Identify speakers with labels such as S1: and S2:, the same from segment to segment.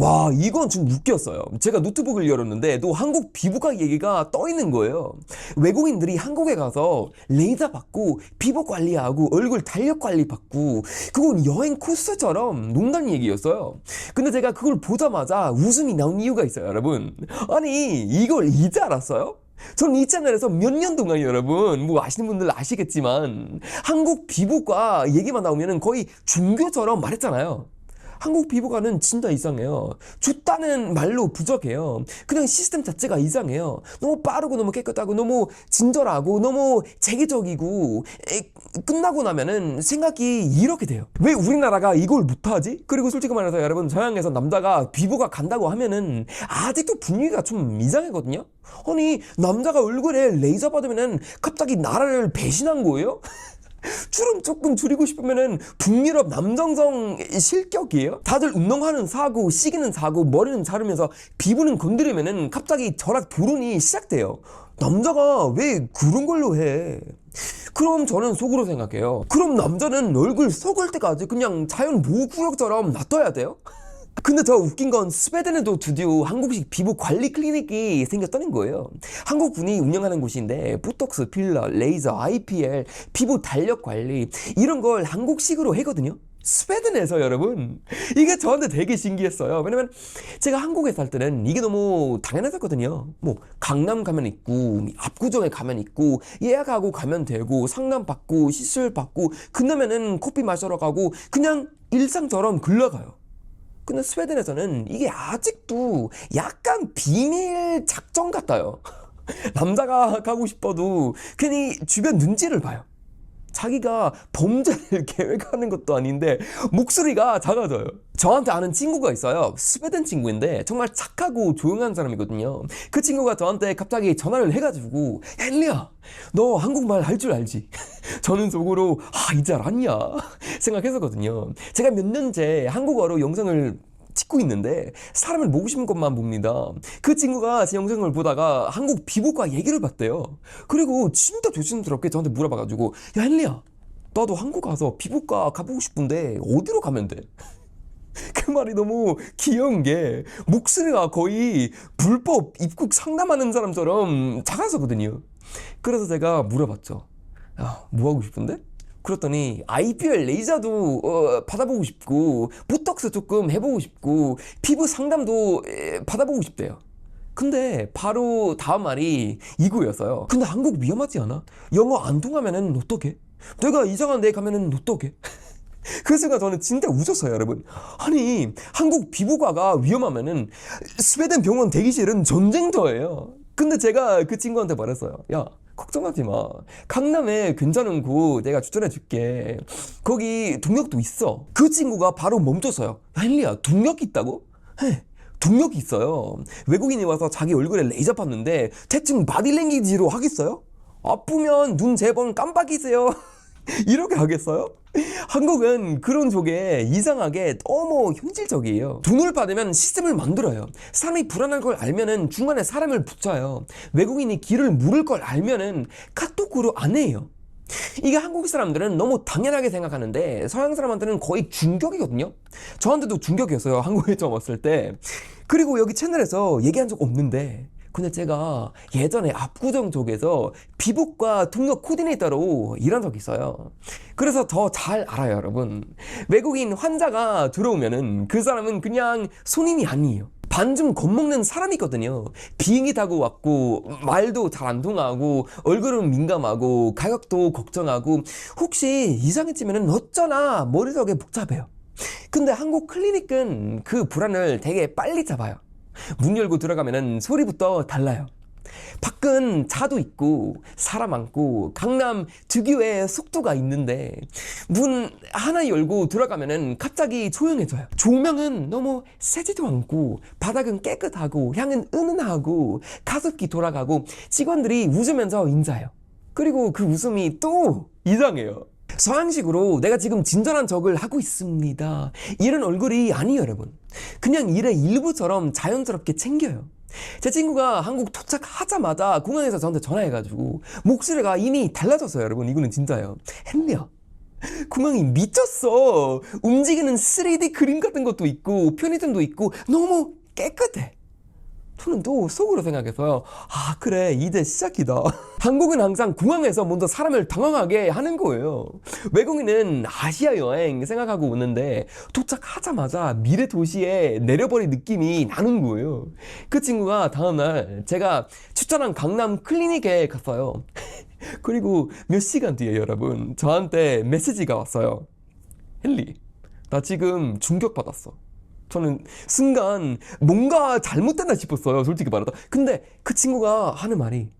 S1: 와, 이건 좀 웃겼어요. 제가 노트북을 열었는데 또 한국 피부과 얘기가 떠 있는 거예요. 외국인들이 한국에 가서 레이저 받고 피부 관리하고 얼굴 달력 관리 받고 그건 여행 코스처럼 논다는 얘기였어요. 근데 제가 그걸 보자마자 웃음이 나온 이유가 있어요, 여러분. 아니, 이걸 이제 알았어요? 저는 이 채널에서 몇 년 동안 여러분 뭐 아시는 분들 아시겠지만 한국 피부과 얘기만 나오면 거의 종교처럼 말했잖아요. 한국 피부과는 진짜 이상해요. 좋다는 말로 부족해요. 그냥 시스템 자체가 이상해요. 너무 빠르고 너무 깨끗하고 너무 친절하고 너무 체계적이고 끝나고 나면은 생각이 이렇게 돼요. 왜 우리나라가 이걸 못하지? 그리고 솔직히 말해서 여러분 서양에서 남자가 피부과 간다고 하면은 아직도 분위기가 좀 이상하거든요. 아니 남자가 얼굴에 레이저 받으면은 갑자기 나라를 배신한 거예요? 주름 조금 줄이고 싶으면은 북유럽 남정성 실격이에요? 다들 운동하는 사고, 시기는 사고, 머리는 자르면서 피부는 건드리면은 갑자기 절약 토론이 시작돼요. 남자가 왜 그런 걸로 해? 그럼 저는 속으로 생각해요. 그럼 남자는 얼굴 썩을 때까지 그냥 자연 보호구역처럼 놔둬야 돼요? 근데 더 웃긴 건 스웨덴에도 드디어 한국식 피부 관리 클리닉이 생겼다는 거예요. 한국 분이 운영하는 곳인데 보톡스, 필러, 레이저, IPL, 피부 달력 관리 이런 걸 한국식으로 하거든요. 스웨덴에서 여러분 이게 저한테 되게 신기했어요. 왜냐면 제가 한국에 살 때는 이게 너무 당연했었거든요. 뭐 강남 가면 있고 압구정에 가면 있고 예약하고 가면 되고 상담 받고 시술 받고 끝나면은 커피 마시러 가고 그냥 일상처럼 흘러가요. 근데 스웨덴에서는 이게 아직도 약간 비밀 작전 같아요. 남자가 가고 싶어도 괜히 주변 눈치를 봐요. 자기가 범죄를 계획하는 것도 아닌데 목소리가 작아져요. 저한테 아는 친구가 있어요. 스웨덴 친구인데 정말 착하고 조용한 사람이거든요. 그 친구가 저한테 갑자기 전화를 해가지고 야 엘리야 너 한국말 할 줄 알지? 저는 속으로 이제 알았냐 생각했었거든요. 제가 몇 년째 한국어로 영상을 찍고 있는데 사람을 보고 싶은 것만 봅니다. 그 친구가 제 영상을 보다가 한국 피부과 얘기를 봤대요. 그리고 진짜 조심스럽게 저한테 물어봐가지고 야 헨리야 나도 한국 가서 피부과 가보고 싶은데 어디로 가면 돼? 그 말이 너무 귀여운 게 목소리가 거의 불법 입국 상담하는 사람처럼 작아서거든요. 그래서 제가 물어봤죠. 야, 뭐 하고 싶은데? 그랬더니 IPL 레이저도 받아보고 싶고 보톡스 조금 해보고 싶고 피부 상담도 받아보고 싶대요. 근데 바로 다음 말이 이거였어요. 근데 한국 위험하지 않아? 영어 안 통하면은 어떡해? 내가 이상한 데 가면은 어떡해? 그 순간 저는 진짜 웃었어요, 여러분. 아니, 한국 피부과가 위험하면은 스웨덴 병원 대기실은 전쟁터예요. 근데 제가 그 친구한테 말했어요. 야, 걱정하지 마. 강남에 괜찮은 곳 내가 추천해 줄게. 거기 동력도 있어. 그 친구가 바로 멈췄어요. 야, 헨리야, 동력 있다고? 해. 동력이 있어요. 외국인이 와서 자기 얼굴에 레이저 봤는데 대충 바디랭귀지로 하겠어요? 아프면 눈 세 번 깜빡이세요. 이렇게 하겠어요? 한국은 그런 쪽에 이상하게 너무 현실적이에요. 돈을 받으면 시스템을 만들어요. 사람이 불안할 걸 알면은 중간에 사람을 붙여요. 외국인이 길을 물을 걸 알면은 카톡으로 안 해요. 이게 한국 사람들은 너무 당연하게 생각하는데 서양 사람한테는 거의 충격이거든요. 저한테도 충격이었어요. 한국에 처음 왔을 때. 그리고 여기 채널에서 얘기한 적 없는데 근데 제가 예전에 압구정 쪽에서 피부과 통역 코디네이터로 일한 적이 있어요. 그래서 더 잘 알아요, 여러분. 외국인 환자가 들어오면은 그 사람은 그냥 손님이 아니에요. 반쯤 겁먹는 사람이거든요. 비행기 타고 왔고 말도 잘 안 통하고 얼굴은 민감하고 가격도 걱정하고 혹시 이상해지면은 어쩌나 머릿속에 복잡해요. 근데 한국 클리닉은 그 불안을 되게 빨리 잡아요. 문 열고 들어가면은 소리부터 달라요. 밖은 차도 있고 사람 많고 강남 특유의 속도가 있는데 문 하나 열고 들어가면은 갑자기 조용해져요. 조명은 너무 세지도 않고 바닥은 깨끗하고 향은 은은하고 가습기 돌아가고 직원들이 웃으면서 인사해요. 그리고 그 웃음이 또 이상해요. 서양식으로 내가 지금 진전한 척을 하고 있습니다. 이런 얼굴이 아니에요, 여러분. 그냥 일의 일부처럼 자연스럽게 챙겨요. 제 친구가 한국 도착하자마자 공항에서 저한테 전화해가지고 목소리가 이미 달라졌어요, 여러분. 이거는 진짜예요. 헨리야, 공항이 미쳤어. 움직이는 3D 그림 같은 것도 있고 편의점도 있고 너무 깨끗해. 저는 또 속으로 생각해서요. 아, 그래, 이제 시작이다. 한국은 항상 공항에서 먼저 사람을 당황하게 하는 거예요. 외국인은 아시아 여행 생각하고 오는데 도착하자마자 미래 도시에 내려버린 느낌이 나는 거예요. 그 친구가 다음날 제가 추천한 강남 클리닉에 갔어요. 그리고 몇 시간 뒤에 여러분 저한테 메시지가 왔어요. 헨리, 나 지금 충격받았어. 저는 순간 뭔가 잘못됐나 싶었어요, 솔직히 말하다. 근데 그 친구가 하는 말이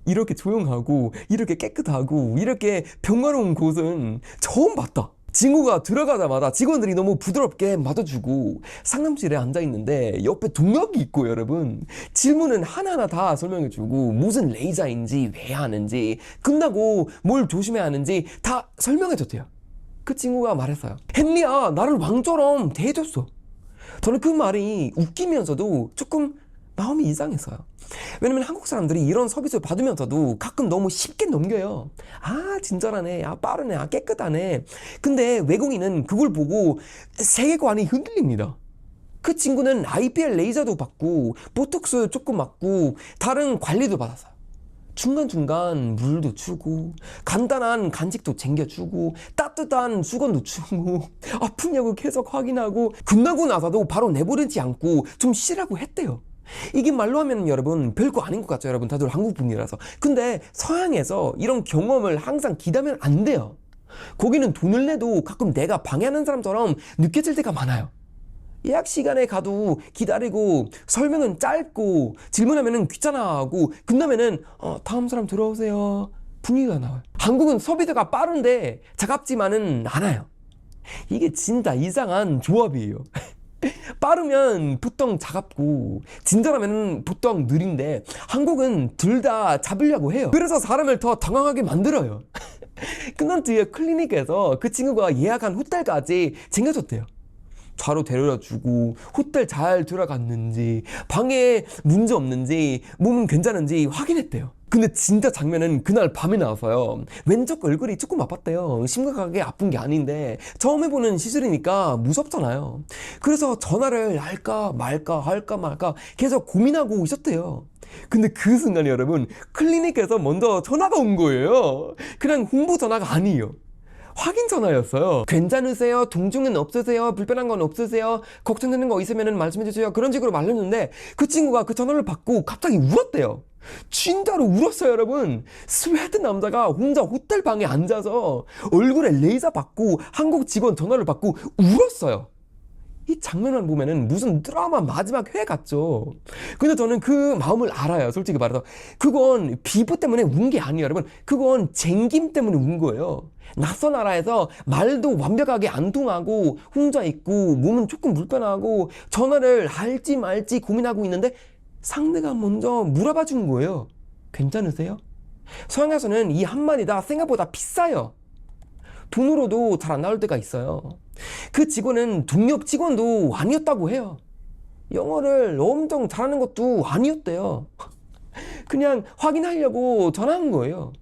S1: 이렇게 조용하고 이렇게 깨끗하고 이렇게 평화로운 곳은 처음 봤다. 친구가 들어가자마자 직원들이 너무 부드럽게 맞아주고 상담실에 앉아있는데 옆에 동력이 있고 여러분 질문은 하나하나 다 설명해주고 무슨 레이저인지 왜 하는지 끝나고 뭘 조심해야 하는지 다 설명해줬대요. 그 친구가 말했어요. 헨리야, 나를 왕처럼 대해줬어. 저는 그 말이 웃기면서도 조금 마음이 이상했어요. 왜냐면 한국 사람들이 이런 서비스를 받으면서도 가끔 너무 쉽게 넘겨요. 아, 친절하네, 아, 빠르네, 아, 깨끗하네. 근데 외국인은 그걸 보고 세계관이 흔들립니다. 그 친구는 IPL 레이저도 받고 보톡스 조금 맞고 다른 관리도 받았어요. 중간중간 물도 주고 간단한 간식도 챙겨주고 따뜻한 수건도 주고 아프냐고 계속 확인하고 끝나고 나서도 바로 내보내지 않고 좀 쉬라고 했대요. 이게 말로 하면 여러분 별거 아닌 것 같죠, 여러분. 다들 한국 분이라서. 근데 서양에서 이런 경험을 항상 기대하면 안 돼요. 거기는 돈을 내도 가끔 내가 방해하는 사람처럼 느껴질 때가 많아요. 예약 시간에 가도 기다리고 설명은 짧고 질문하면은 귀찮아하고 끝나면은 다음 사람 들어오세요 분위기가 나와요. 한국은 서비스가 빠른데 차갑지만은 않아요. 이게 진짜 이상한 조합이에요. 빠르면 보통 차갑고 친절하면 보통 느린데 한국은 둘 다 잡으려고 해요. 그래서 사람을 더 당황하게 만들어요. 끝난 뒤에 클리닉에서 그 친구가 예약한 호텔까지 챙겨줬대요. 차로 데려다 주고 호텔 잘 들어갔는지 방에 문제 없는지 몸은 괜찮은지 확인했대요. 근데 진짜 장면은 그날 밤에 나와서요. 왼쪽 얼굴이 조금 아팠대요. 심각하게 아픈 게 아닌데 처음 해보는 시술이니까 무섭잖아요. 그래서 전화를 할까 말까 계속 고민하고 있었대요. 근데 그 순간에 여러분 클리닉에서 먼저 전화가 온 거예요. 그냥 홍보 전화가 아니에요. 확인 전화였어요. 괜찮으세요? 통증은 없으세요? 불편한 건 없으세요? 걱정되는 거 있으면 말씀해주세요. 그런 식으로 말했는데 그 친구가 그 전화를 받고 갑자기 울었대요. 진짜로 울었어요, 여러분. 스웨덴 남자가 혼자 호텔 방에 앉아서 얼굴에 레이저 받고 한국 직원 전화를 받고 울었어요. 이 장면을 보면은 무슨 드라마 마지막 회 같죠. 근데 저는 그 마음을 알아요, 솔직히 말해서. 그건 피부 때문에 운 게 아니에요, 여러분. 그건 쟁김 때문에 운 거예요. 낯선 나라에서 말도 완벽하게 안 통하고 혼자 있고 몸은 조금 불편하고 전화를 할지 말지 고민하고 있는데 상대가 먼저 물어봐 준 거예요. 괜찮으세요? 서양에서는 이 한마디가 생각보다 비싸요. 돈으로도 잘 안 나올 때가 있어요. 그 직원은 동료 직원도 아니었다고 해요. 영어를 엄청 잘하는 것도 아니었대요. 그냥 확인하려고 전화한 거예요.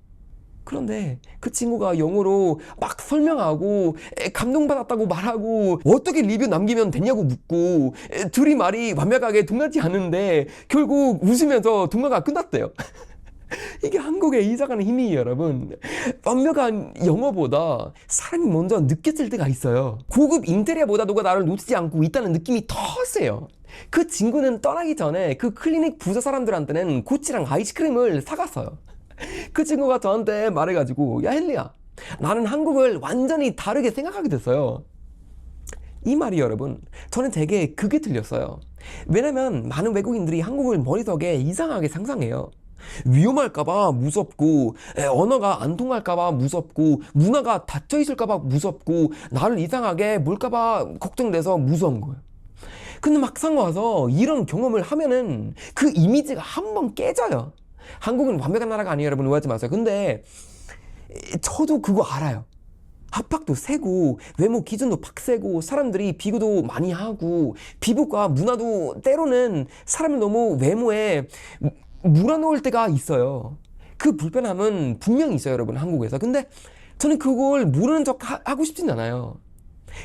S1: 그런데 그 친구가 영어로 막 설명하고 감동받았다고 말하고 어떻게 리뷰 남기면 되냐고 묻고 둘이 말이 완벽하게 통하지 않은데 결국 웃으면서 통화가 끝났대요. 이게 한국의 이사가는 힘이에요, 여러분. 완벽한 영어보다 사람이 먼저 느껴질 때가 있어요. 고급 인테리어보다 누가 나를 놓치지 않고 있다는 느낌이 더 세요. 그 친구는 떠나기 전에 그 클리닉 부자 사람들한테는 고치랑 아이스크림을 사갔어요. 그 친구가 저한테 말해가지고, 야, 헨리야, 나는 한국을 완전히 다르게 생각하게 됐어요. 이 말이 여러분, 저는 되게 그게 들렸어요. 왜냐면 많은 외국인들이 한국을 머릿속에 이상하게 상상해요. 위험할까봐 무섭고 언어가 안 통할까봐 무섭고 문화가 닫혀있을까봐 무섭고 나를 이상하게 몰까봐 걱정돼서 무서운 거예요. 근데 막상 와서 이런 경험을 하면은 그 이미지가 한번 깨져요. 한국은 완벽한 나라가 아니에요, 여러분. 오해하지 마세요. 근데 저도 그거 알아요. 압박도 세고 외모 기준도 빡세고 사람들이 비교도 많이 하고 피부과 문화도 때로는 사람을 너무 외모에 물어놓을 때가 있어요. 그 불편함은 분명히 있어요, 여러분, 한국에서. 근데 저는 그걸 모르는 척 하고 싶진 않아요.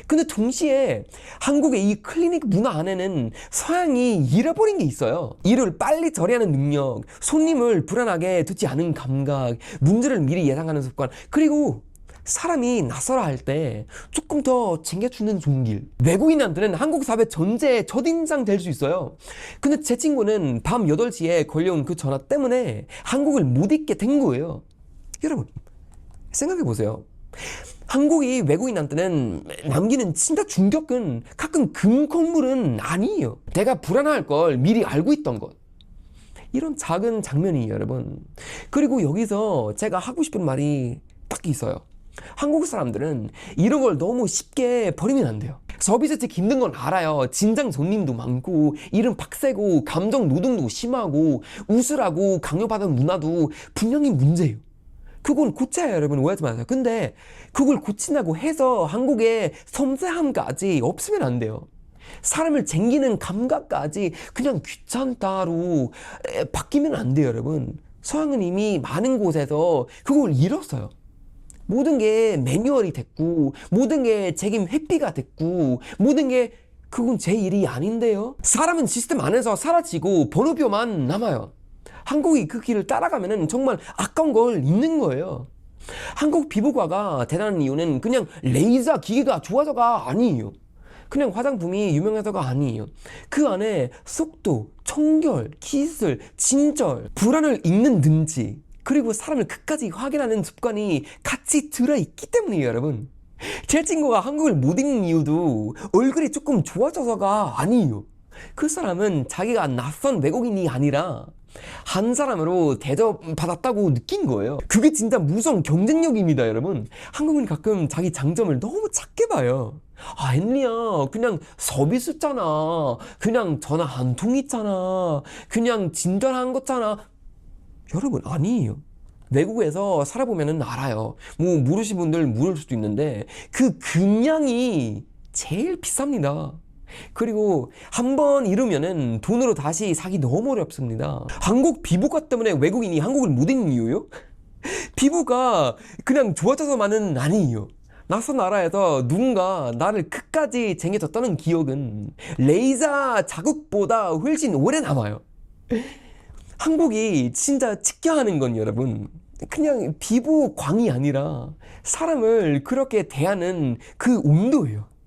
S1: 근데 동시에 한국의 이 클리닉 문화 안에는 서양이 잃어버린 게 있어요. 일을 빨리 처리하는 능력, 손님을 불안하게 두지 않은 감각, 문제를 미리 예상하는 습관, 그리고 사람이 낯설어 할 때 조금 더 챙겨주는 손길. 외국인한테는 한국 사회 전체의 첫인상 될 수 있어요. 근데 제 친구는 밤 8시에 걸려온 그 전화 때문에 한국을 못 잊게 된 거예요. 여러분, 생각해 보세요. 한국이 외국인한테는 남기는 진짜 충격은 가끔 금콩물은 아니에요. 내가 불안할 걸 미리 알고 있던 것. 이런 작은 장면이에요, 여러분. 그리고 여기서 제가 하고 싶은 말이 딱 있어요. 한국 사람들은 이런 걸 너무 쉽게 버리면 안 돼요. 서비스 측 힘든 건 알아요. 진작 손님도 많고 일은 빡세고 감정 노동도 심하고 우술하고 강요받은 문화도 분명히 문제예요. 그건 고쳐야 여러분, 오해하지 마세요. 근데 그걸 고친다고 해서 한국의 섬세함까지 없으면 안 돼요. 사람을 챙기는 감각까지 그냥 귀찮다로 바뀌면 안 돼요, 여러분. 서양은 이미 많은 곳에서 그걸 잃었어요. 모든 게 매뉴얼이 됐고, 모든 게 책임 회피가 됐고, 모든 게 그건 제 일이 아닌데요. 사람은 시스템 안에서 사라지고 번호표만 남아요. 한국이 그 길을 따라가면은 정말 아까운 걸 잃는 거예요. 한국 피부과가 대단한 이유는 그냥 레이저 기계가 좋아서가 아니에요. 그냥 화장품이 유명해서가 아니에요. 그 안에 속도, 청결, 기술, 진절, 불안을 읽는 능지, 그리고 사람을 끝까지 확인하는 습관이 같이 들어있기 때문이에요, 여러분. 제 친구가 한국을 못 읽는 이유도 얼굴이 조금 좋아져서가 아니에요. 그 사람은 자기가 낯선 외국인이 아니라 한 사람으로 대접받았다고 느낀 거예요. 그게 진짜 무서운 경쟁력입니다, 여러분. 한국은 가끔 자기 장점을 너무 작게 봐요. 아, 헨리야, 그냥 서비스잖아. 그냥 전화 한 통 있잖아. 그냥 친절한 거잖아. 여러분, 아니에요. 외국에서 살아보면은 알아요. 뭐 모르시는 분들 모를 수도 있는데 그 금량이 제일 비쌉니다. 그리고 한번 잃으면은 돈으로 다시 사기 너무 어렵습니다. 한국 피부과 때문에 외국인이 한국을 못 잊는 이유요? 피부가 그냥 좋아져서만은 아니에요. 낯선 나라에서 누군가 나를 끝까지 챙겨줬다는 기억은 레이저 자국보다 훨씬 오래 남아요. 한국이 진짜 지켜하는 건 여러분, 그냥 피부광이 아니라 사람을 그렇게 대하는 그 온도예요.